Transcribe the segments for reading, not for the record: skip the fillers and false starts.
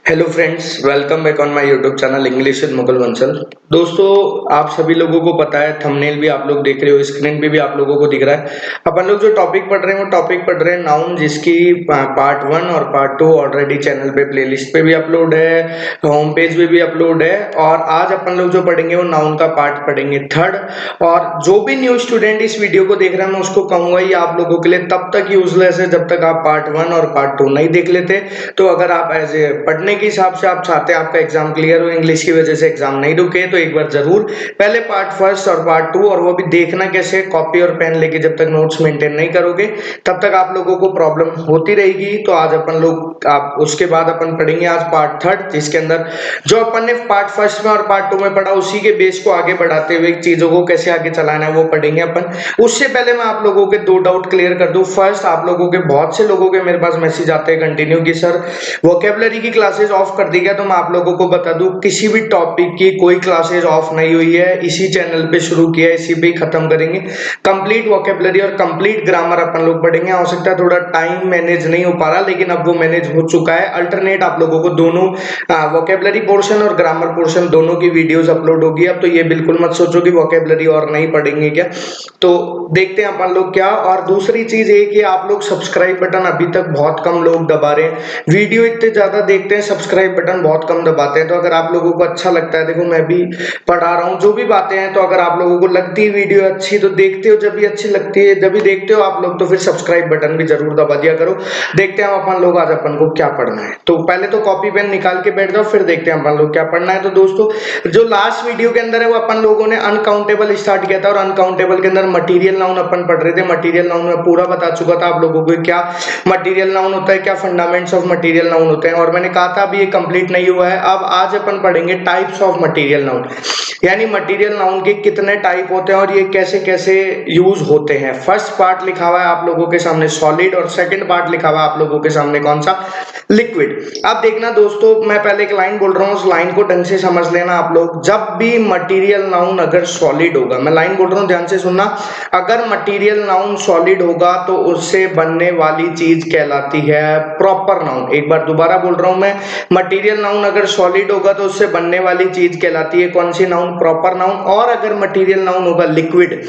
Hello friends, welcome back on my YouTube channel English with Mukul Bansal. दोस्तों, आप सभी लोगों को पता है, थंबनेल भी आप लोग देख रहे हो, स्क्रीन पे भी आप लोगों को दिख रहा है। अपन लोग जो टॉपिक पढ़ रहे हैं वो टॉपिक पढ़ रहे हैं नाउन, जिसकी पार्ट 1 और पार्ट 2 ऑलरेडी चैनल पे प्लेलिस्ट पे भी अपलोड है, होम पेज पे भी अपलोड है। और आज अपन लोग जो पढ़ेंगे वो नाउन का पार्ट पढ़ेंगे थर्ड। और जो भी न्यू स्टूडेंट इस वीडियो को देख रहा है, मैं उसको कहूंगा ये आप लोगों के लिए तब तक यूजलेस है जब तक आप पार्ट 1 और पार्ट 2 नहीं देख लेते। तो अगर आप एज ए पढ़ने के हिसाब से आप चाहते हैं आपका एग्जाम क्लियर हो, इंग्लिश की वजह से एग्जाम नहीं रुके, तो एक बार जरूर पहले पार्ट फर्स्ट और पार्ट 2, और वो भी देखना कैसे, कॉपी और पेन लेके जब तक नोट्स मेंटेन नहीं करोगे तब तक आप लोगों को प्रॉब्लम होती रहेगी। तो आज अपन लोग आप उसके बाद अपन पढ़ेंगे आज पार्ट थर्ड, जिसके अंदर जो अपन ने पार्ट फर्स्ट में और पार्ट 2 में पढ़ा उसी के बेस को आगे बढ़ाते हुए चीजों को कैसे आगे चलाना है वो पढ़ेंगे अपन। उससे पहले मैं आप लोगों के दो डाउट क्लियर कर दूं। फर्स्ट, आप लोगों के बहुत से लोगों के मेरे पास मैसेज आते हैं कंटिन्यू कि सर वोकेबलरी की क्लासेस ऑफ कर दी गया। तो मैं आप लोगों को बता दूं, किसी भी टॉपिक की कोई क्लासेस ऑफ नहीं हुई है, इसी चैनल पे शुरू किया है, इसी पे ही खत्म करेंगे। कंप्लीट वोकेबलरी और कंप्लीट ग्रामर अपन लोग पढ़ेंगे। हो सकता है थोड़ा टाइम मैनेज नहीं हो पा रहा, लेकिन अब वो मैनेज हो चुका है। अल्टरनेट आप लोगों को दोनों वोकेबलरी पोर्शन और ग्रामर पोर्शन दोनों की वीडियोस अपलोड होगी। अब तो ये बिल्कुल मत सोचो कि वोकेबलरी और नहीं पढ़ेंगे क्या। तो देखते हैं अपन लोग क्या। और दूसरी चीज ये कि आप लोग सब्सक्राइब बटन अभी तक बहुत कम लोग दबा रहे हैं। वीडियो इतने ज्यादा देखते हैं, सब्सक्राइब बटन बहुत कम दबाते हैं। तो अगर आप लोगों को अच्छा लगता है, देखो मैं भी पढ़ा रहा हूँ जो भी बातें हैं, तो अगर आप लोगों को लगती है वीडियो अच्छी तो देखते हो, जब भी अच्छी लगती है, जब भी देखते हो आप लोग, तो फिर सब्सक्राइब बटन भी जरूर दबा दिया करो। देखते हैं अपन लोग आज अपन को क्या पढ़ना है। तो पहले तो कॉपी पेन निकाल के बैठ जाओ, फिर देखते हैं अपन लोग क्या पढ़ना है। तो दोस्तों, जो लास्ट वीडियो के अंदर है वो अपन लोगों ने अनकाउंटेबल स्टार्ट किया था, और अनकाउंटेबल के अंदर मटीरियल नाउन अपन पढ़ रहे थे। मटीरियल नाउन में पूरा बता चुका था आप लोगों को क्या मटीरियल नाउन होता है, क्या फंडामेंट्स ऑफ मटीरियल नाउन होते हैं। और मैंने कहा था अभी ये कंप्लीट नहीं हुआ है। अब आज अपन पढ़ेंगे टाइप्स ऑफ मटीरियल नाउन, यानी मटीरियल नाउन के कितने टाइप होते हैं और ये कैसे कैसे यूज होते हैं। फर्स्ट पार्ट लिखा हुआ है आप लोगों के सामने सॉलिड, और सेकंड पार्ट लिखा हुआ है आप लोगों के सामने कौन सा, लिक्विड। अब देखना दोस्तों, मैं पहले एक लाइन बोल रहा हूँ, उस लाइन को ढंग से समझ लेना आप लोग। जब भी मटीरियल नाउन अगर सॉलिड होगा, मैं लाइन बोल रहा हूँ ध्यान से सुनना, अगर मटीरियल नाउन सॉलिड होगा तो उससे बनने वाली चीज कहलाती है प्रॉपर नाउन। एक बार दोबारा बोल रहा हूं मैं, मटीरियल नाउन अगर सॉलिड होगा तो उससे बनने वाली चीज कहलाती है कौन सी नाउन, प्रॉपर नाउन। और अगर मटीरियल नाउन होगा लिक्विड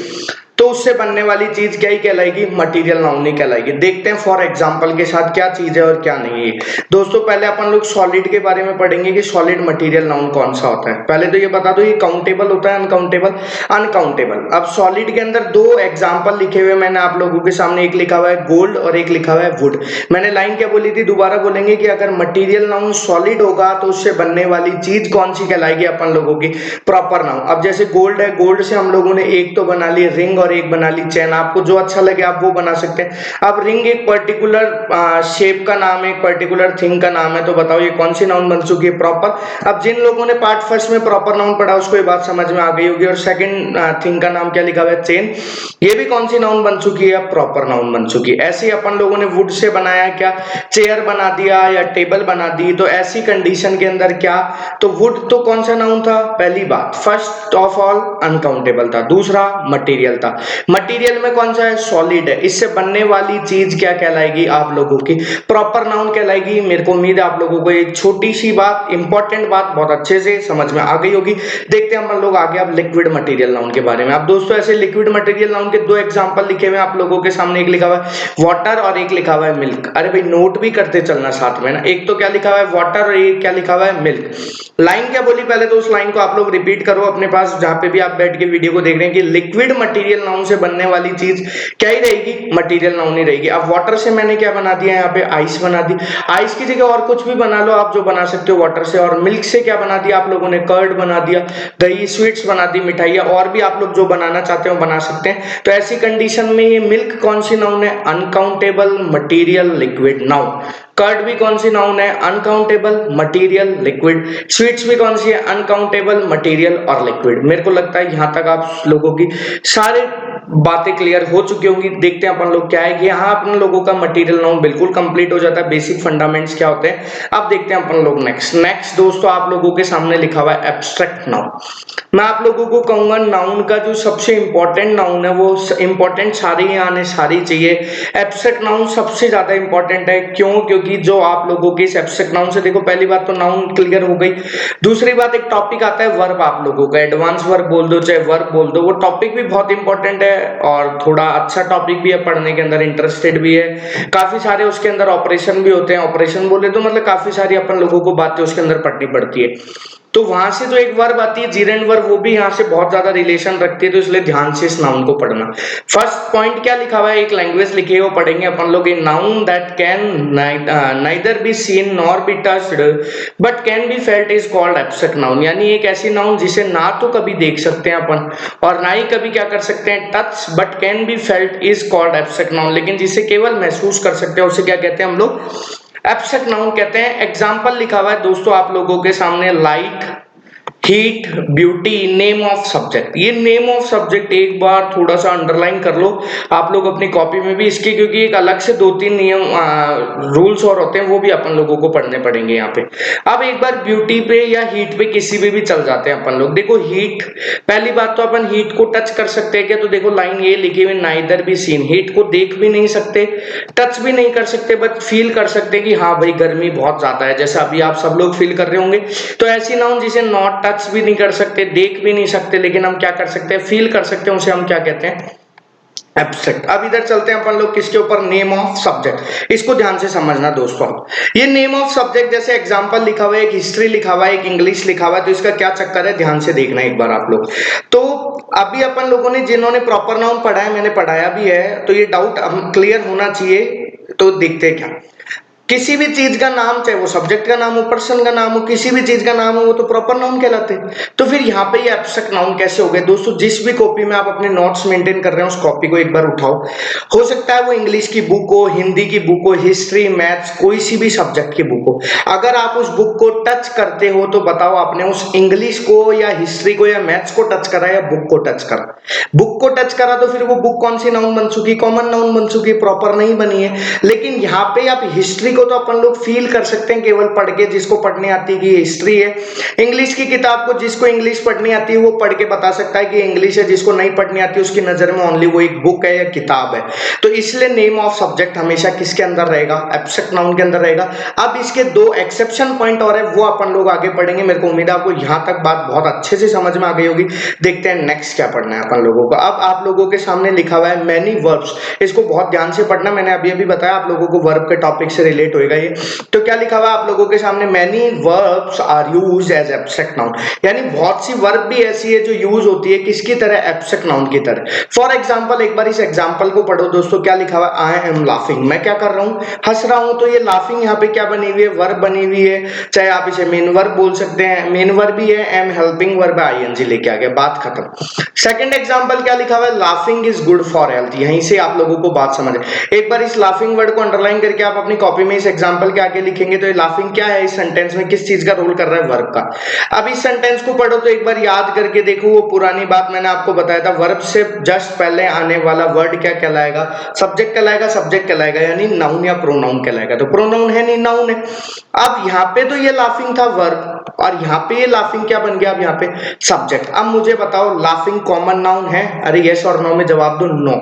तो उससे बनने वाली चीज क्या ही कहलाएगी, मटीरियल नाउन ही कहलाएगी। देखते हैं फॉर एग्जांपल के साथ क्या चीज है और क्या नहीं है। दोस्तों, पहले अपन लोग सॉलिड के बारे में पढ़ेंगे कि सॉलिड मटीरियल नाउन कौन सा होता है। पहले तो ये बता दो, ये काउंटेबल होता है अनकाउंटेबल। अनकाउंटेबल। अब सॉलिड के अंदर दो एग्जांपल लिखे हुए मैंने आप लोगों के सामने, एक लिखा हुआ है गोल्ड और एक लिखा हुआ है वुड। मैंने लाइन क्या बोली थी, दोबारा बोलेंगे कि अगर मटीरियल नाउन सॉलिड होगा तो उससे बनने वाली चीज कौन सी कहलाएगी अपन लोगों की, प्रॉपर नाउन। अब जैसे गोल्ड है, गोल्ड से हम लोगों ने एक तो बना ली रिंग और एक बना ली चैन। आपको जो अच्छा लगे आप वो बना सकते हैं। अब रिंग एक पर्टिकुलर शेप का नाम है, एक पर्टिकुलर थिंग का नाम है, तो बताओ ये कौन सी नाउन बन चुकी है, प्रॉपर। अब जिन लोगों ने पार्ट फर्स्ट में प्रॉपर नाउन पढ़ा उसको ये बात समझ में आ गई होगी। और सेकंड थिंग का नाम क्या लिखा हुआ है, चेन, ये भी कौन सी नाउन बन चुकी है, प्रॉपर नाउन बन चुकी है। ऐसे ही अपन लोगों ने वुड से बनाया क्या, चेयर बना दिया या टेबल बना दी। तो ऐसी कंडीशन के अंदर क्या, तो वुड तो कौन सा नाउन था, पहली बात फर्स्ट ऑफ ऑल अनकाउंटेबल था, दूसरा मटेरियल था। मटेरियल में कौन सा है, सॉलिड है। इससे बनने वाली चीज क्या कहलाएगी आप लोगों की, प्रॉपर नाउन कहलाएगी। मेरे को उम्मीद है आप लोगों को एक छोटी सी बात, इंपॉर्टेंट बात बहुत अच्छे से समझ में आ गई होगी। देखते हैं हम लोग आगे अब लिक्विड मटेरियल नाउन के बारे में। अब दोस्तों, ऐसे लिक्विड मटेरियल नाउन के दो एग्जांपल लिखे हुए हैं आप लोगों के सामने, एक लिखा हुआ है वाटर और एक लिखा हुआ है मिल्क। अरे भाई नोट भी करते चलना साथ में ना। एक तो क्या लिखा हुआ है वाटर और एक क्या लिखा हुआ है मिल्क। लाइन क्या बोली पहले तो उस लाइन को आप लोग रिपीट करो अपने पास जहां पे भी आप बैठ के वीडियो को देख रहे हैं, कि लिक्विड मटेरियल नाउन से बनने वाली चीज क्या ही रहेगी, मटेरियल नाउन ही रहेगी। अब वाटर से मैंने क्या बना दिया, यहाँ पे आइस बना दी। आइस की जगह और कुछ भी बना लो आप जो बना सकते हो वाटर से। और मिल्क से क्या बना दिया आप लोगों ने, कर्ड बना दिया, दही, स्वीट्स बना दी, मिठाइयाँ, और भी आप लोग जो बनाना चाहते हो बना सकते हैं। तो ऐसी कंडीशन में ये मिल्क कौन सी नाउन है, uncountable material liquid noun. Curd भी कौन सी नाउन है, अनकाउंटेबल मटेरियल लिक्विड। स्वीट्स भी कौन सी है, अनकाउंटेबल मटेरियल और लिक्विड। मेरे को लगता है यहां तक आप लोगों की सारे बातें क्लियर हो चुकी होंगी। देखते हैं अपन लोग क्या है कि यहाँ अपन लोगों का मटेरियल नाउन बिल्कुल कंप्लीट हो जाता है। बेसिक फंडामेंट्स क्या होते हैं अब देखते हैं अपन लोग नेक्स्ट दोस्तों आप लोगों के सामने लिखा हुआ है एब्स्ट्रैक्ट नाउन। मैं आप लोगों को कहूंगा नाउन का जो सबसे इंपॉर्टेंट नाउन है वो इंपॉर्टेंट सारे ही आने सारी चाहिए। एब्स्ट्रैक्ट नाउन सबसे ज्यादा इंपॉर्टेंट है, क्यों? क्योंकि जो आप लोगों के इस एब्स्ट्रैक्ट नाउन से देखो, पहली बात तो नाउन क्लियर हो गई। दूसरी बात एक टॉपिक आता है वर्ब, आप लोगों का एडवांस वर्ब बोल दो चाहे वर्ब बोल दो, वो टॉपिक भी बहुत इंपॉर्टेंट है और थोड़ा अच्छा टॉपिक भी है, पढ़ने के अंदर इंटरेस्टेड भी है। काफी सारे उसके अंदर ऑपरेशन भी होते हैं, ऑपरेशन बोले तो मतलब काफी सारी अपन लोगों को बातें उसके अंदर पढ़नी पड़ती है। तो वहां से जो एक वर्ब आती है जीरेंड वर्ब, वो भी यहाँ से बहुत ज्यादा रिलेशन रखती है, तो इसलिए ध्यान से इस नाउन को पढ़ना। फर्स्ट पॉइंट क्या लिखा हुआ है, एक लैंग्वेज लिखी है वो पढ़ेंगे अपन लोग। A noun that can neither be seen nor be touched but can be felt is called abstract noun. यानी एक ऐसी नाउन जिसे ना तो कभी देख सकते हैं अपन और ना ही कभी क्या कर सकते हैं touch, but can be felt is called abstract noun. लेकिन जिसे केवल महसूस कर सकते हैं उसे क्या कहते हैं हम लोग, एब्स्ट्रैक्ट नाउन कहते हैं। एग्जाम्पल लिखा हुआ है दोस्तों आप लोगों के सामने, light, heat, beauty, name of subject. ये नेम ऑफ सब्जेक्ट एक बार थोड़ा सा अंडरलाइन कर लो आप लोग अपनी कॉपी में भी इसके, क्योंकि एक अलग से 2-3 नियम रूल्स और होते हैं, वो भी अपन लोगों को पढ़ने पड़ेंगे यहाँ पे। अब एक बार ब्यूटी पे या हीट पे किसी पे भी चल जाते हैं अपन लोग। देखो हीट, पहली बात तो अपन हीट को टच कर सकते हैं क्या, तो देखो लाइन ये लिखी हुई नाइदर बी सीन, हीट को देख भी नहीं सकते, टच भी नहीं कर सकते, बट फील कर सकते हैं कि हाँ भाई गर्मी बहुत ज्यादा है, जैसा अभी आप सब लोग फील कर रहे होंगे। तो ऐसी नाउन जिसे नॉट टच भी नहीं कर सकते, देख भी नहीं सकते, लेकिन हम क्या कर सकते हैं, फील कर सकते हैं, उसे हम क्या कहते हैं, एब्स्ट्रैक्ट। अब इधर चलते हैं अपन लोग किसके ऊपर, नेम ऑफ सब्जेक्ट। इसको ध्यान से समझना दोस्तों। ये नेम ऑफ सब्जेक्ट जैसे एग्जांपल लिखा हुआ है, एक हिस्ट्री लिखा हुआ है, एक इंग्लिश लिखा हुआ है, तो इसका क्या चक्कर है ध्यान से देखना एक बार आप लोग। तो अभी अपन लोगों ने जिन्होंने प्रॉपर नाउन पढ़ा है, मैंने पढ़ाया भी है, तो ये डाउट हम क्लियर होना चाहिए। तो देखते हैं क्या, किसी भी चीज का नाम, चाहे वो सब्जेक्ट का नाम हो, पर्सन का नाम हो, किसी भी चीज का नाम हो, वो तो प्रॉपर नाउन कहलाते हैं। तो फिर यहाँ पे ये एब्स्ट्रैक्ट नाउन कैसे हो गए दोस्तों? जिस भी कॉपी में आप अपने नोट्स मेंटेन कर रहे हैं उस कॉपी को एक बार उठाओ। हो सकता है वो इंग्लिश की बुक हो, हिंदी की बुक हो, हिस्ट्री, मैथ्स, कोई सी भी सब्जेक्ट की बुक हो। अगर आप उस बुक को टच करते हो तो बताओ आपने उस इंग्लिश को या हिस्ट्री को या मैथ्स को टच करा या बुक को टच करा? बुक को टच करा तो फिर वो बुक कौन सी नाउन बन चुकी, कॉमन नाउन बन चुकी, प्रॉपर नहीं बनी है। लेकिन यहाँ पे आप हिस्ट्री को तो अपन लोग फील कर सकते हैं केवल पढ़ के, जिसको पढ़नी आती है कि हिस्ट्री है। इंग्लिश की किताब को जिसको इंग्लिश पढ़नी आती है वो पढ़ के बता सकता है कि इंग्लिश है, जिसको नहीं पढ़नी आती उसकी नजर में ओनली वो एक बुक है या किताब है। तो इसलिए नेम ऑफ सब्जेक्ट हमेशा किसके अंदर रहेगा, एब्स्ट्रैक्ट नाउन के अंदर रहेगा। अब इसके 2 एक्सेप्शन पॉइंट और है, वो अपन लोग आगे पढ़ेंगे। मेरे को उम्मीद है आपको यहां तक बात बहुत अच्छे से समझ में आ गई होगी। देखते हैं नेक्स्ट क्या पढ़ना है अपन लोगों को। अब आप लोगों के सामने लिखा हुआ है मैनी वर्ब्स, इसको बहुत ध्यान से पढ़ना। मैंने अभी अभी बताया आप लोगों को वर्ब के टॉपिक से रिलेट होएगा ये। तो क्या लिखा हुआ आप लोगों के सामने, many verbs are used as abstract noun. यानी बहुत सी वर्ब भी ऐसी है जो यूज होती है किसकी तरह, एब्स्ट्रैक्ट नाउन की तरह। फॉर एग्जांपल एक बार इस एग्जांपल को पढ़ो दोस्तों। क्या लिखा हुआ, आई एम लाफिंग, मैं क्या कर रहा हूं, हंस रहा हूं। तो ये लाफिंग यहाँ पे क्या बनी हुई है, वर्ब बनी हुई है। चाहे आप इसे मेन वर्ब बोल सकते हैं, मेन वर्ब भी है, एम हेल्पिंग वर्ब है, आईएनजी लेके आ गया, बात खत्म। सेकंड एग्जांपल क्या लिखा हुआ है, laughing is good for health. यहीं से आप लोगों को बात समझ। एक बार इस लाफिंग वर्ड को अंडरलाइन करके आप अपनी कॉपी में इस एग्जांपल के आगे लिखेंगे। तो ये लाफिंग क्या है, इस सेंटेंस में किस चीज का रोल कर रहा है, वर्ब का। अब इस सेंटेंस को पढ़ो तो एक बार याद करके देखो, वो पुरानी बात मैंने आपको बताया था, वर्ब से जस्ट पहले आने वाला वर्ड क्या कहलाएगा, सब्जेक्ट कहलाएगा, सब्जेक्ट कहलाएगा, यानी नाउन या प्रोनाउन कहलाएगा। तो प्रोनाउन है नहीं, नाउन है। अब यहाँ पे तो ये लाफिंग था वर्ब, और यहाँ पे ये लाफिंग क्या बन गया, अब यहाँ पे सब्जेक्ट। अब मुझे बताओ लाफिंग कॉमन नाउन है? अरे यस और नो में जवाब दो, नो।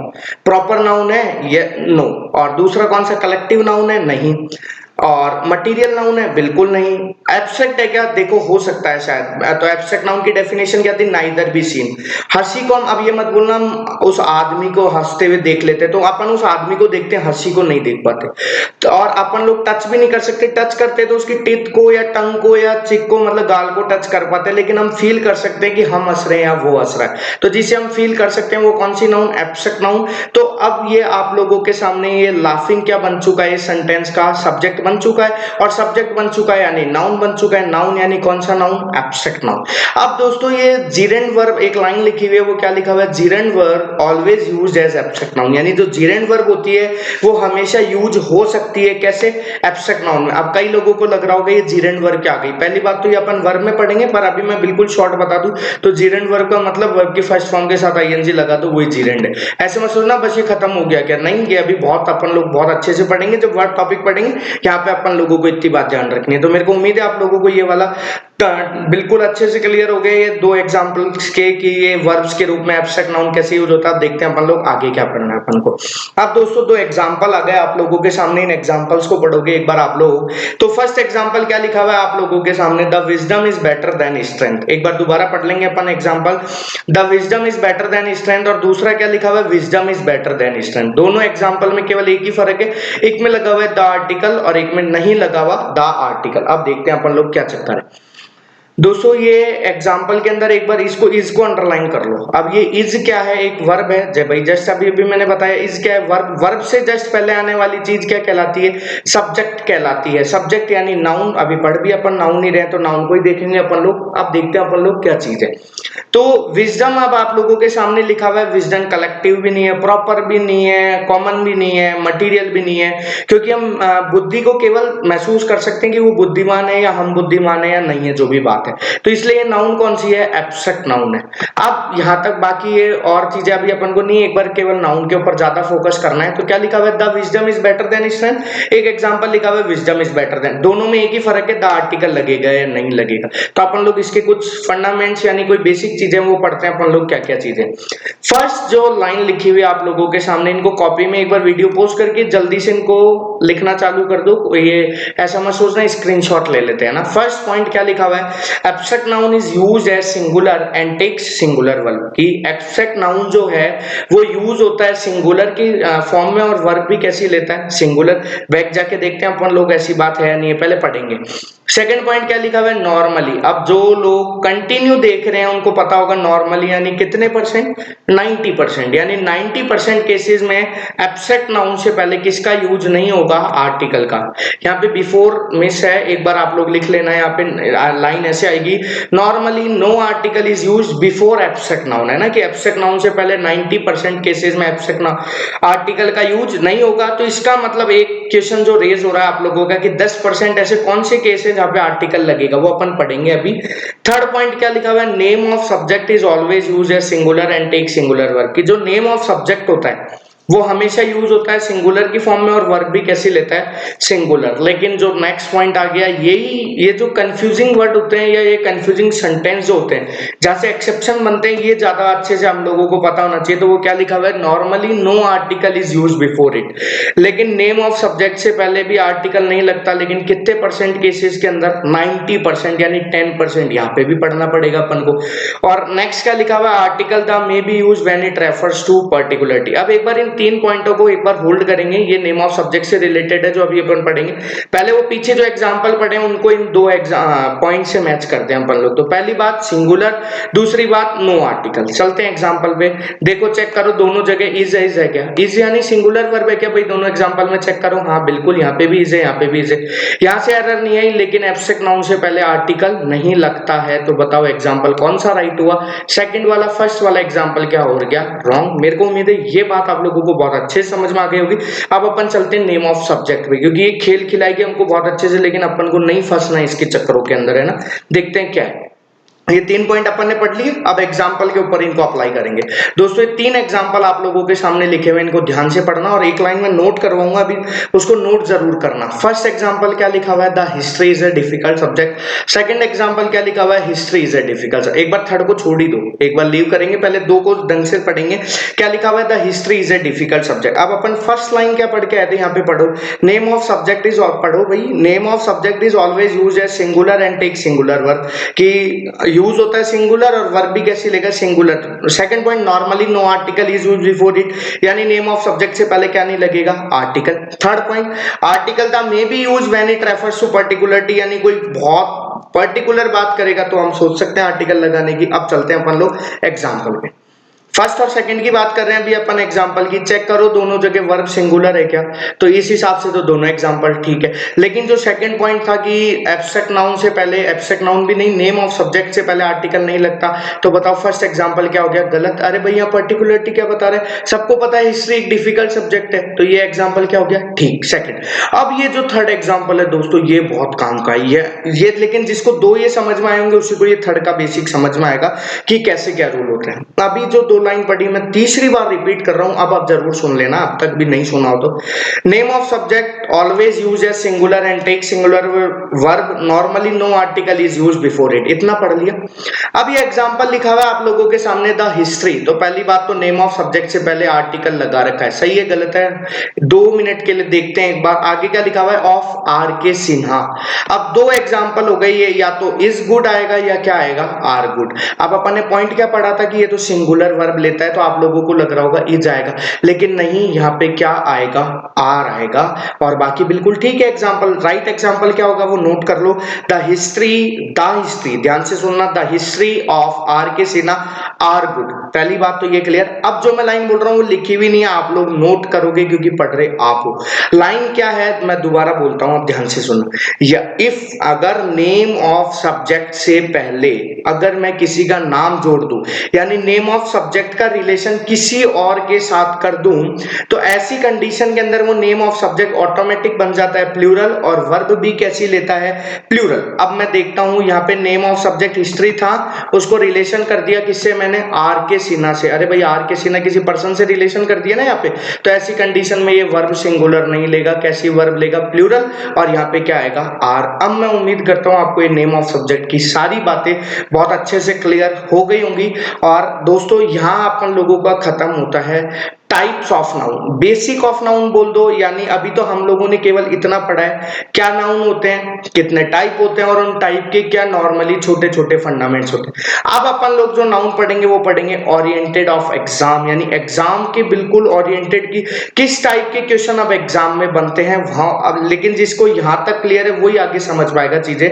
प्रॉपर नाउन है ये, नो। और दूसरा कौन सा, कलेक्टिव नाउन है? नहीं। और मटेरियल नाउन है? बिल्कुल नहीं। एब्स्ट्रैक्ट है क्या, देखो हो सकता है शायद। तो एब्स्ट्रैक्ट नाउन की डेफिनेशन क्या थी, नाइदर बी सीन। हंसी को हम, अब ये मत बोलना हम उस आदमी को हंसते हुए देख लेते, तो अपन उस आदमी को देखते हैं, हंसी को नहीं देख पाते। तो और अपन लोग टच भी नहीं कर सकते, टच करते तो उसकी टीथ को या टंग को या चिक को, मतलब गाल को टच कर पाते, लेकिन हम फील कर सकते हैं कि हम हंस रहे हैं या वो हंस रहा है। तो जिसे हम फील कर सकते हैं वो कौन सी नाउन, एब्स्ट्रैक्ट नाउन। तो अब ये आप लोगों के सामने ये लाफिंग क्या बन चुका है, इस सेंटेंस का सब्जेक्ट बन चुका है और सब्जेक्ट बन चुका है यानी नाउन बन चुका है। नाउन यानी कौन सा नाउन? Abstract noun. अब दोस्तों ये जीरेंड वर्ब एक लाइन लिखी हुई है, वो क्या लिखा हुआ है? Gerund verb always used as abstract noun, यानी जो जीरेंड वर्ब होती है वो हमेशा यूज हो सकती है कैसे? एब्स्ट्रैक्ट नाउन में। अब कई लोगों को लग रहा होगा ये जीरेंड वर्ब क्या आ गई। पहली बात तो ये अपन वर्ब में पढ़ेंगे, पर अभी मैं बिल्कुल शॉर्ट बता दूं तो जीरेंड वर्ब का मतलब वर्ब की फर्स्ट फॉर्म के साथ आईएनजी लगा दो, वही जीरेंड है। ऐसे मत सोचना बस ये खत्म हो गया क्या, नहीं, ये अभी बहुत अपन लोग बहुत अच्छे से पढ़ेंगे। जब वर्ड टॉपिक पढ़ेंगे यहाँ पे अपन लोगों को इतनी बात ध्यान रखनी है। तो मेरे को उम्मीद है आप लोगों को ये वाला बिल्कुल अच्छे से क्लियर हो गए ये दो एग्जांपल्स के कि ये वर्ब्स के रूप में एब्स्ट्रैक्ट नाउन कैसे यूज होता है। अब देखते हैं अपन लोग आगे क्या पढ़ना है अपन को। अब दोस्तों दो एग्जांपल आ गए आप लोगों के सामने, इन एग्जांपल्स को पढ़ोगे एक बार आप लोग। तो फर्स्ट एग्जांपल क्या लिखा हुआ है आप लोगों के सामने? The wisdom is better than strength. एक बार दोबारा पढ़ लेंगे अपन example, the wisdom is better than strength, और दूसरा क्या लिखा हुआ है? Wisdom is better than strength. दोनों एग्जांपल में केवल एक ही फर्क है, एक में लगा हुआ है द आर्टिकल और एक में नहीं लगा हुआ द आर्टिकल। अब देखते हैं अपन लोग क्या चक्कर है। दोस्तों ये एग्जाम्पल के अंदर एक बार इसको इज को अंडरलाइन कर लो। अब ये इज क्या है? एक वर्ब है। जब भाई जस्ट अभी अभी मैंने बताया इज क्या है? वर्ब। वर्ब से जस्ट पहले आने वाली चीज क्या कहलाती है? सब्जेक्ट कहलाती है। सब्जेक्ट यानी नाउन। अभी पढ़ भी अपन नाउन ही रहे तो नाउन को ही देखेंगे अपन लोग। अब देखते हैं अपन लोग क्या चीज है। तो विजडम अब आप लोगों के सामने लिखा हुआ है विजडम कलेक्टिव भी नहीं है, प्रॉपर भी नहीं है, कॉमन भी नहीं है, मटीरियल भी नहीं है, क्योंकि हम बुद्धि को केवल महसूस कर सकते हैं कि वो बुद्धिमान है या हम बुद्धिमान है या नहीं है, जो भी बात है। तो इसलिए ये नाउन कौन सी है? एब्स्ट्रैक्ट नाउन है। अब यहां तक बाकी ये और चीजें अभी अपन को नहीं, एक बार केवल नाउन के ऊपर ज्यादा फोकस करना है। तो क्या लिखा हुआ है? The wisdom is better than strength. एक एग्जांपल लिखा हुआ है विजडम इज बेटर देन। दोनों में एक ही फर्क है, द आर्टिकल लगेगा या नहीं लगेगा। तो अपन लोग इसके कुछ फंडामेंट्स यानी कोई बेसिक चीजें वो पढ़ते हैं अपन लोग क्या क्या चीजें। फर्स्ट जो लाइन लिखी हुई है आप लोगों के सामने, इनको कॉपी में एक बार वीडियो पोस्ट करके जल्दी से इनको लिखना चालू कर दो। ये ऐसा मत सोचना स्क्रीनशॉट ले लेते हैं ना। फर्स्ट पॉइंट क्या लिखा हुआ है? Abstract noun is used as singular and takes singular verb. कि एब्स्ट्रैक्ट नाउन जो है वो यूज होता है सिंगुलर की फॉर्म में, और वर्ब भी कैसी लेता है? सिंगुलर। बैक जाके देखते हैं अपन लोग ऐसी बात है या नहीं है, पहले पढ़ेंगे। सेकंड पॉइंट क्या लिखा हुआ है? नॉर्मली। अब जो लोग कंटिन्यू देख रहे हैं उनको पता होगा नॉर्मली यानी कितने परसेंट? 90%। यानी 90% केसेस में एब्स्ट्रैक्ट नाउन से पहले किसका यूज नहीं होगा? आर्टिकल का। यहाँ पे बिफोर मिस है, एक बार आप लोग लिख लेना। यहाँ पे लाइन ऐसे आएगी, normally no article is used before abstract noun, है ना, कि एब्स्ट्रैक्ट नाउन से पहले 90% केसेस में एब्स्ट्रैक्ट आर्टिकल का यूज नहीं होगा। तो इसका मतलब एक क्वेश्चन जो रेज हो रहा है आप लोगों का कि 10% ऐसे कौन से केस है जहां पे आर्टिकल लगेगा, वो अपन पढ़ेंगे अभी। थर्ड पॉइंट क्या लिखा हुआ है? Name of subject is always used as singular and take singular verb. कि जो नेम ऑफ सब्जेक्ट होता है वो हमेशा यूज होता है सिंगुलर की फॉर्म में, और वर्ब भी कैसी लेता है? सिंगुलर। लेकिन जो नेक्स्ट पॉइंट आ गया, यही ये जो कंफ्यूजिंग वर्ड होते हैं या ये कंफ्यूजिंग सेंटेंस जो होते हैं जहां से एक्सेप्शन बनते हैं, ये ज्यादा अच्छे से हम लोगों को पता होना चाहिए। तो वो क्या लिखा हुआ है? Normally no article is used before it. लेकिन नेम ऑफ सब्जेक्ट से पहले भी आर्टिकल नहीं लगता, लेकिन कितने परसेंट केसेस के अंदर? 90%, यानी 10%। यहाँ पे भी पढ़ना पड़ेगा अपन को। और नेक्स्ट क्या लिखा हुआ है? Article the may be used when it refers to particularity. अब एक बार इन तीन पॉइंटों को एक बार होल्ड करेंगे, ये नेम ऑफ सब्जेक्ट से रिलेटेड है जो अभी अपन पढ़ेंगे। पहले वो पीछे जो एग्जांपल पढ़े उनको इन दो पॉइंट से मैच करते हैं अपन लोग। तो पहली बात सिंगुलर, दूसरी बात नो आर्टिकल। चलते हैं एग्जांपल पे, देखो चेक करो दोनों जगह इज है क्या? इज यानी सिंगुलर वर्ब है क्या भाई? दोनों एग्जांपल में चेक करो। हाँ बिल्कुल, यहाँ पे भी इज है, यहाँ पे भी इज है, यहाँ से एरर नहीं है। लेकिन एब्स्ट्रैक्ट नाउन से पहले आर्टिकल नहीं लगता है। तो बताओ एग्जांपल कौन सा राइट हुआ? सेकंड वाला। फर्स्ट वाला एग्जांपल क्या हो गया? रॉन्ग। मेरे को उम्मीद है ये बात आप लोगों को बहुत अच्छे से समझ में आ गई होगी। अब अपन चलते हैं नेम ऑफ सब्जेक्ट पे, क्योंकि ये खेल खिलाएगी हमको बहुत अच्छे से, लेकिन अपन को नहीं फंसना है इसके चक्करों के अंदर, है ना। देखते हैं क्या है। ये तीन पॉइंट अपन ने पढ़ लिए, अब एग्जाम्पल के ऊपर इनको अप्लाई करेंगे। दोस्तों ये तीन एग्जाम्पल आप लोगों के सामने लिखे हुए, इनको ध्यान से पढ़ना और एक लाइन में नोट करवाऊंगा, अभी उसको नोट जरूर करना। फर्स्ट एग्जाम्पल क्या लिखा हुआ है? The history is a difficult subject. Second example क्या लिखा हुआ है? History is a difficult. एक बार थर्ड को छोड़ ही दो, एक बार लीव करेंगे, पहले दो को ढंग से पढ़ेंगे। क्या लिखा हुआ है? The history is a difficult subject. अब अपन फर्स्ट लाइन क्या पढ़ के आए थे? यहाँ पे पढ़ो, नेम ऑफ सब्जेक्ट इज, पढ़ो भाई, name of subject is always used as singular and take singular verb. कि यूज होता है सिंगुलर और वर्ब भी कैसी लेगा? Singular. Second point, normally no article is used before it, यानी नेम ऑफ सब्जेक्ट से पहले क्या नहीं लगेगा? Article. Third point, article the may be used when it refers to particularity, यानी कोई बहुत पर्टिकुलर बात करेगा तो हम सोच सकते हैं आर्टिकल लगाने की। अब चलते हैं अपन लोग एग्जांपल पे। फर्स्ट और सेकंड की बात कर रहे हैं अभी अपन एग्जांपल की, चेक करो दोनों जगह वर्ब सिंगुलर है क्या, तो इस हिसाब से तो दोनों एग्जांपल ठीक है। लेकिन जो सेकंड पॉइंट था कि एब्स्ट्रैक्ट नाउन से पहले, एब्स्ट्रैक्ट नाउन भी नहीं, नेम ऑफ सब्जेक्ट से पहले आर्टिकल नहीं लगता, तो बताओ फर्स्ट एग्जांपल क्या हो गया, गलत। अरे भाई यहाँ पर्टिकुलरिटी क्या बता रहे हैं, सबको पता है हिस्ट्री एक डिफिकल्ट सब्जेक्ट है, तो ये एग्जांपल क्या हो गया, ठीक, सेकंड। अब ये जो थर्ड एग्जांपल है दोस्तों, ये बहुत काम का है ये लेकिन जिसको दो ये समझ में आएंगे उसी को ये थर्ड का बेसिक समझ में आएगा कि कैसे क्या रूल होते हैं। अभी जो दो लाइन पढ़ी मैं तीसरी बार रिपीट कर रहा हूं, अब आप जरूर सुन लेना, अब तक भी नहीं सुना हो तो। Name of subject always use as singular and take singular verb, normally no article is use before it, इतना पढ़ लिया। अब ये एग्जांपल लिखा हुआ है आप लोगों के सामने, द हिस्ट्री, तो पहली बात तो नेम ऑफ सब्जेक्ट से पहले आर्टिकल लगा रखा है, सही है गलत है, 2 मिनट के लिए देखते हैं एक बार। आगे क्या लिखा हुआ है, ऑफ आर के सिन्हा। अब दो एग्जांपल हो गई, ये या तो इज गुड आएगा या क्या आएगा, आर गुड। अब अपन ने पॉइंट क्या पढ़ा था कि ये तो सिंगुलर वर्ब लेता है, तो आप लोगों को लग रहा होगा इज आएगा, लेकिन नहीं, यहाँ पे क्या आएगा, आर आएगा, और बाकी बिल्कुल ठीक है। एग्जांपल, राइट एग्जांपल क्या होगा वो नोट कर लो, द हिस्ट्री, ध्यान से सुनना, द हिस्ट्री ऑफ आर के सिन्हा आर गुड। पहली बात तो ये क्लियर। अब जो मैं लाइन बोल रहा हूँ वो लिखी हुई नहीं है, आप लोग नोट करोगे क्योंकि पढ़ रहे आप हो। लाइन क्या है मैं दोबारा बोलता हूं, आप ध्यान से सुनो, या इफ, अगर नेम ऑफ सब्जेक्ट से पहले अगर मैं किसी का नाम जोड़ दूं, यानी नेम ऑफ सब्जेक्ट का रिलेशन किसी और के साथ कर दूं, तो ऐसी कंडीशन के अंदर वो नेम ऑफ सब्जेक्ट ऑटोमेटिक बन जाता है प्लूरल, और वर्ब भी कैसी लेता है, प्लूरल। अब मैं देखता हूं यहाँ पे नेम ऑफ सब्जेक्ट हिस्ट्री था, उसको रिलेशन कर दिया किससे, मैंने आर के सिन्हा से। अरे भाई आर के सिन्हा किसी पर्सन से रिलेशन कर दिया ना यहाँ पे, तो ऐसी कंडीशन में ये वर्ब सिंगुलर नहीं लेगा, कैसी वर्ब लेगा, प्लूरल, और यहाँ पे क्या आएगा, आर। अब मैं उम्मीद करता हूं आपको ये नेम ऑफ सब्जेक्ट की सारी बातें बहुत अच्छे से क्लियर हो गई होंगी। और दोस्तों यहाँ अपन लोगों का खत्म होता है types of noun, basic of noun बोल दो, यानी अभी तो हम लोगों ने केवल इतना पढ़ा है क्या नाउन होते हैं, कितने टाइप होते हैं, और उन टाइप के क्या नॉर्मली छोटे छोटे फंडामेंट्स होते हैं। अब अपन लोग जो नाउन पढ़ेंगे वो पढ़ेंगे ओरिएंटेड ऑफ एग्जाम, यानी एग्जाम के बिल्कुल ओरिएंटेड की किस टाइप के क्वेश्चन अब एग्जाम में बनते हैं वहां। अब लेकिन जिसको यहां तक क्लियर है वही आगे समझ पाएगा चीजें,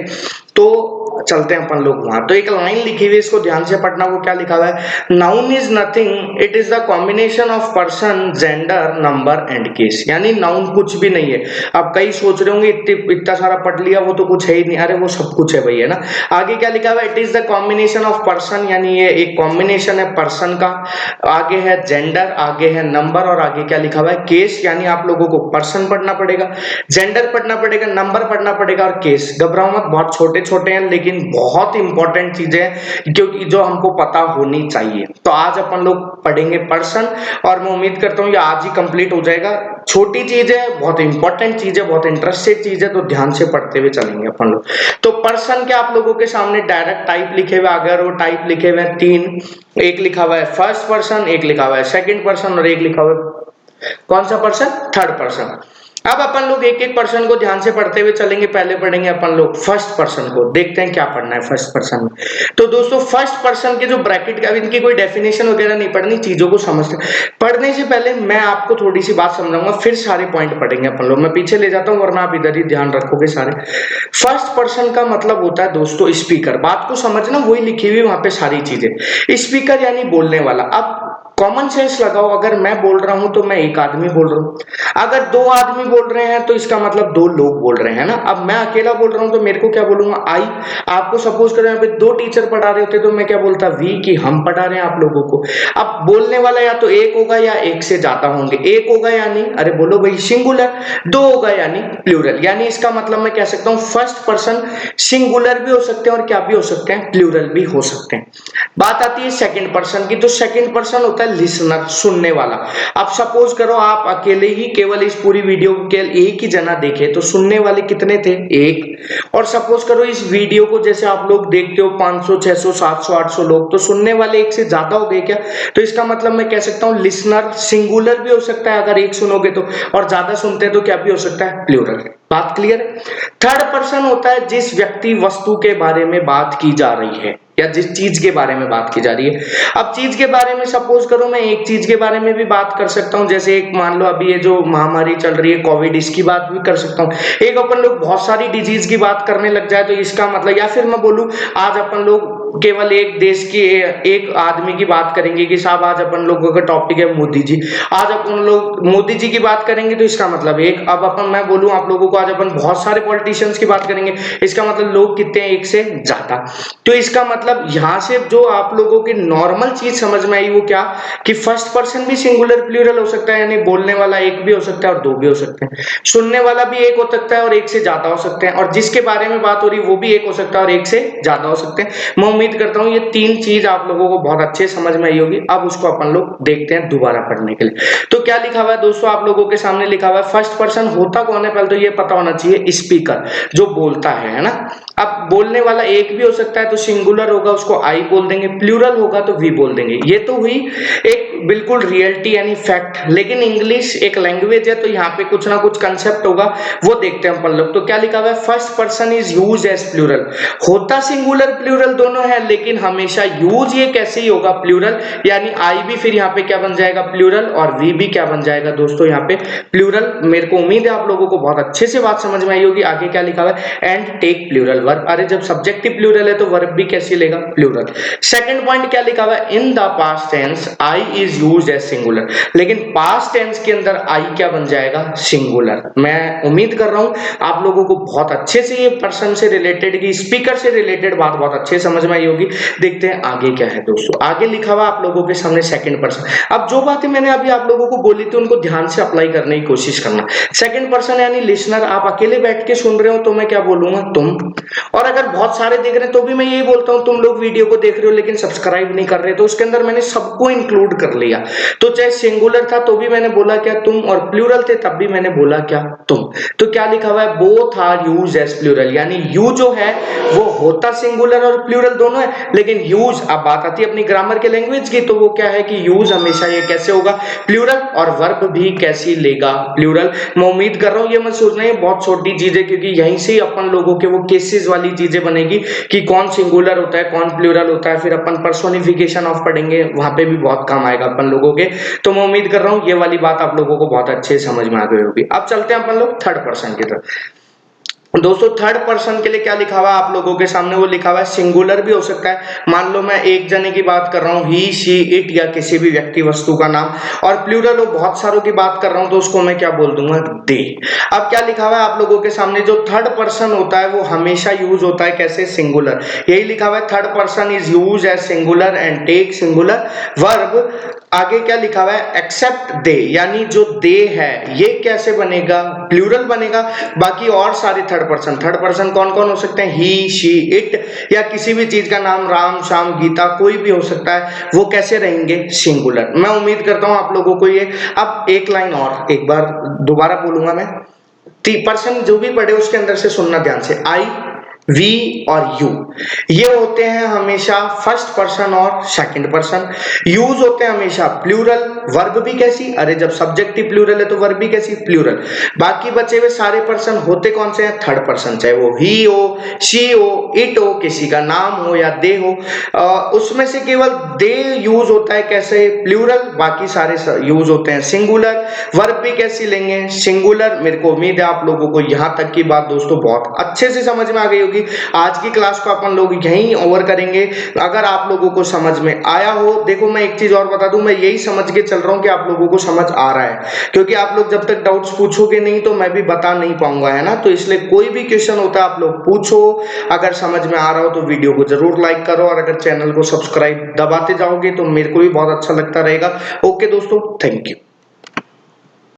तो चलते हैं अपन लोग वहां। तो एक लाइन लिखी हुई है, इसको ध्यान से पढ़ना, वो क्या लिखा हुआ है, noun is nothing, it is the combination of person, gender, number and case. यानी नाउन कुछ भी नहीं है। अब कई सोच रहे होंगे इतना सारा पढ़ लिया वो तो कुछ है ही नहीं, अरे वो सब कुछ है भाई, है ना। आगे क्या लिखा हुआ है, it is the combination of person, यानी ये एक कॉम्बिनेशन है पर्सन का, आगे है जेंडर, आगे है नंबर, और आगे क्या लिखा हुआ है, केस। यानी आप लोगों को पर्सन पढ़ना पड़ेगा, जेंडर पढ़ना पड़ेगा, नंबर पढ़ना पड़ेगा, और केस। घबराओ मत, बहुत छोटे छोटे हैं लेकिन बहुत इंपॉर्टेंट चीजें क्योंकि जो हमको पता होनी चाहिए। तो आज अपन लोग पढ़ेंगे पर्सन, और मैं उम्मीद करता हूँ ये आज ही कंप्लीट हो जाएगा। छोटी चीज है, बहुत इंपॉर्टेंट चीज है, बहुत इंटरेस्टेड चीज है, तो ध्यान से पढ़ते हुए चलेंगे अपन लोग। तो पर्सन के आप लोगों के सामने डायरेक्ट टाइप लिखे हुए, अगर वो टाइप लिखे हुए हैं 3, एक लिखा हुआ है फर्स्ट पर्सन, एक लिखा हुआ है सेकंड पर्सन, और एक लिखा हुआ है कौन सा पर्सन, थर्ड पर्सन। अब अपन लोग एक एक पर्सन को ध्यान से पढ़ते हुए चलेंगे। पहले पढ़ेंगे अपन लोग फर्स्ट पर्सन को, देखते हैं क्या पढ़ना है फर्स्ट पर्सन में। तो दोस्तों फर्स्ट पर्सन के जो ब्रैकेट, अब इनकी कोई डेफिनेशन वगैरह नहीं पढ़नी, चीजों को समझते पढ़ने से पहले मैं आपको थोड़ी सी बात समझाऊंगा, फिर सारे पॉइंट पढ़ेंगे अपन लोग। मैं पीछे ले जाता हूं वरना आप इधर ही ध्यान रखोगे सारे। फर्स्ट पर्सन का मतलब होता है दोस्तों स्पीकर, बात को समझना, वही लिखी हुई वहां पे सारी चीजें। स्पीकर यानी बोलने वाला। अब कॉमन सेंस लगाओ, अगर मैं बोल रहा हूं तो मैं एक आदमी बोल रहा हूं, अगर 2 आदमी बोल रहे हैं तो इसका मतलब 2 लोग बोल रहे हैं ना। अब मैं अकेला बोल रहा हूं तो मेरे को क्या बोलूंगा, आई। आपको सपोज करें यहाँ पे 2 टीचर पढ़ा रहे होते तो मैं क्या बोलता, वी, कि हम पढ़ा रहे हैं आप लोगों को। अब बोलने वाला या तो एक होगा या एक से ज्यादा होंगे, एक होगा यानी, अरे बोलो भाई, सिंगुलर, 2 होगा यानी प्लूरल। यानी इसका मतलब मैं कह सकता हूं फर्स्ट पर्सन सिंगुलर भी हो सकते हैं और क्या भी हो सकते हैं, प्लूरल भी हो सकते हैं। बात आती है सेकंड पर्सन की, तो सेकंड पर्सन होता है लिसनर, सुनने वाला। अब सपोज करो आप अकेले ही केवल इस पूरी वीडियो के एक ही जना देखे, तो सुनने वाले कितने थे, एक। और सपोज करो इस वीडियो को जैसे आप लोग देखते हो 500 600 700 800 लोग, तो सुनने वाले एक से ज्यादा हो गए क्या, तो इसका मतलब मैं कह सकता हूं लिसनर सिंगुलर भी हो सकता है अगर एक सुनोगे तो, और ज्यादा सुनते हैं तो क्या भी हो सकता है, प्लूरल। बात क्लियर है। थर्ड पर्सन होता है जिस व्यक्ति वस्तु के बारे में बात की जा रही है, या जिस चीज के बारे में बात की जा रही है। अब चीज के बारे में सपोज करो मैं एक चीज के बारे में भी बात कर सकता हूं, जैसे एक मान लो अभी ये जो महामारी चल रही है कोविड, इसकी बात भी कर सकता हूं। एक अपन लोग बहुत सारी डिजीज की बात करने लग जाए तो इसका मतलब, या फिर मैं बोलूं आज अपन लोग केवल एक देश की एक आदमी की बात करेंगे कि साहब आज अपन लोगों का टॉपिक है मोदी जी, आज अपन लोग मोदी जी की बात करेंगे तो इसका मतलब एक, अब अपन मैं बोलूं आप लोगों को आज अपन बहुत सारे पॉलिटिशियंस की बात करेंगे, इसका मतलब लोग कितने हैं, एक से ज्यादा। तो इसका मतलब यहां से जो आप लोगों की नॉर्मल चीज समझ में आई वो क्या, कि फर्स्ट पर्सन भी सिंगुलर प्लूरल हो सकता है, यानी बोलने वाला एक भी हो सकता है और दो भी हो सकते हैं, सुनने वाला भी एक हो सकता है और एक से ज्यादा हो सकते हैं, और जिसके बारे में बात हो रही है वो भी एक हो सकता है और एक से ज्यादा हो सकते हैं। मैं उम्मीद करता हूं ये तीन चीज आप लोगों को बहुत अच्छे समझ में आई होगी। अब उसको अपन लोग देखते हैं दोबारा पढ़ने के लिए। तो क्या लिखा हुआ है दोस्तों, आप लोगों के सामने लिखा हुआ है फर्स्ट पर्सन होता कौन है, पहले तो ये पता होना चाहिए, स्पीकर जो बोलता है ना। अब बोलने वाला एक भी हो सकता है, तो सिंगुलर होगा उसको आई बोल देंगे, प्लूरल होगा तो वी बोल देंगे। ये तो हुई एक बिल्कुल रियलिटी यानी फैक्ट, लेकिन इंग्लिश एक लैंग्वेज है तो यहाँ पे कुछ ना कुछ कंसेप्ट होगा, वो देखते हैं अपन लोग। तो क्या लिखा हुआ है, first person is use as plural, होता सिंगुलर प्लूरल दोनों है, लेकिन हमेशा यूज ये कैसे ही होगा प्लूरल, यानी आई भी फिर यहाँ पे क्या बन जाएगा प्लूरल, और वी भी क्या बन जाएगा दोस्तों यहाँ पे प्लूरल। मेरे को उम्मीद है आप लोगों को बहुत अच्छे से बात समझ में आई होगी। आगे क्या लिखा हुआ है, एंड टेक प्लूरल वर्ब, अरे जब सब्जेक्टिव प्लूरल है तो वर्ब भी कैसे लेगा प्लूरल। सेकंड पॉइंट क्या लिखा हुआ है, in the past tense I is used as singular, लेकिन पास्ट टेंस के अंदर आई क्या बन जाएगा सिंगुलर। मैं उम्मीद कर रहा हूं आप लोगों को बहुत अच्छे से ये पर्सन से रिलेटेड की स्पीकर से रिलेटेड बात बहुत अच्छे समझ में आई होगी। देखते हैं आगे क्या है दोस्तों। आगे लिखा हुआ आप लोगों के सामने सेकंड पर्सन। अब जो बातें मैंने अभी आप लोगों को बोली थी उनको ध्यान से अप्लाई करने की कोशिश करना। सेकंड पर्सन यानी लिसनर, आप अकेले बैठ के सुन रहे हो तो मैं क्या बोलूंगा तुम, और अगर बहुत सारे देख रहे हैं तो भी मैं यही बोलता हूं तुम लोग वीडियो को देख रहे हो लेकिन सब्सक्राइब नहीं कर रहे, तो उसके अंदर मैंने सबको इंक्लूड कर लिया। तो चाहे सिंगुलर था तो भी मैंने बोला क्या तुम, और प्लूरल थे तब भी मैंने बोला क्या तुम। तो क्या लिखा हुआ है, both are used as plural, यानी यू जो है वो होता सिंगुलर और प्लूरल दोनों है, लेकिन यूज, अब बात आती है अपनी ग्रामर के लैंग्वेज की, तो वो क्या है कि यूज हमेशा ये कैसे होगा प्लूरल, और वर्ब भी कैसी लेगा प्लूरल। मैं उम्मीद कर रहा हूं ये मत सोचना ये बहुत छोटी चीज है, क्योंकि यहीं से ही अपन लोगों के वो केसेस वाली चीजें बनेगी कि कौन सिंगुलर होता है कौन प्लूरल होता है, फिर अपन पर्सोनिफिकेशन ऑफ पढ़ेंगे वहां पे भी बहुत काम आएगा अपन लोगों के। तो मैं उम्मीद कर रहा हूं ये वाली बात आप लोगों को बहुत अच्छे से समझ में आ गई होगी। अब चलते हैं अपन लोग थर्ड पर्सन की तरफ। दोस्तों थर्ड पर्सन के लिए क्या लिखा हुआ है आप लोगों के सामने, वो लिखा हुआ है सिंगुलर भी हो सकता है, मान लो मैं एक जने की बात कर रहा हूं ही शी इट, या किसी भी व्यक्ति वस्तु का नाम, और प्लूरल हो बहुत सारों की बात कर रहा हूं तो उसको मैं क्या बोल दूंगा दे। अब क्या लिखा हुआ है आप लोगों के सामने, जो थर्ड पर्सन होता है वो हमेशा यूज होता है कैसे सिंगुलर, यही लिखा हुआ है third person is use as singular and take singular verb. आगे क्या लिखा हुआ है, एक्सेप्ट दे, यानी जो दे है ये कैसे बनेगा प्लूरल बनेगा, बाकी और सारे थर्ड पर्सन कौन कौन हो सकते हैं, ही शी इट, या किसी भी चीज का नाम राम श्याम गीता कोई भी हो सकता है, वो कैसे रहेंगे सिंगुलर। मैं उम्मीद करता हूं आप लोगों को ये, अब एक लाइन और एक बार दोबारा बोलूंगा मैं, पर्सन जो भी पढ़े उसके अंदर से सुनना ध्यान से, आई वी और यू ये होते हैं हमेशा फर्स्ट पर्सन और सेकंड पर्सन, यूज होते हैं हमेशा प्लूरल, वर्ब भी कैसी, अरे जब सब्जेक्टिव प्लूरल है तो वर्ब भी कैसी प्लूरल। बाकी बचे हुए सारे पर्सन होते कौन से हैं, थर्ड पर्सन, चाहे वो ही हो शी हो इट हो किसी का नाम हो या दे हो, उसमें से केवल दे यूज होता है कैसे प्लूरल, बाकी सारे यूज होते हैं सिंगुलर। वर्ब भी कैसी लेंगे सिंगुलर। मेरे को उम्मीद है आप लोगों को यहां तक की बात दोस्तों बहुत अच्छे से समझ में आ गई होगी। आज की क्लास को अपन लोग यहीं ओवर करेंगे। अगर आप लोगों को समझ में आया हो, देखो मैं एक चीज और बता दूं, मैं यही समझ के चल रहा हूं कि आप लोगों को समझ आ रहा है, क्योंकि आप लोग जब तक डाउट्स पूछोगे नहीं तो मैं भी बता नहीं पाऊंगा, है ना। तो इसलिए कोई भी क्वेश्चन होता है आप लोग पूछो, अगर समझ में आ रहा हो तो वीडियो को जरूर लाइक करो, और अगर चैनल को सब्सक्राइब दबाते जाओगे तो मेरे को भी बहुत अच्छा लगता रहेगा। ओके दोस्तों, थैंक यू।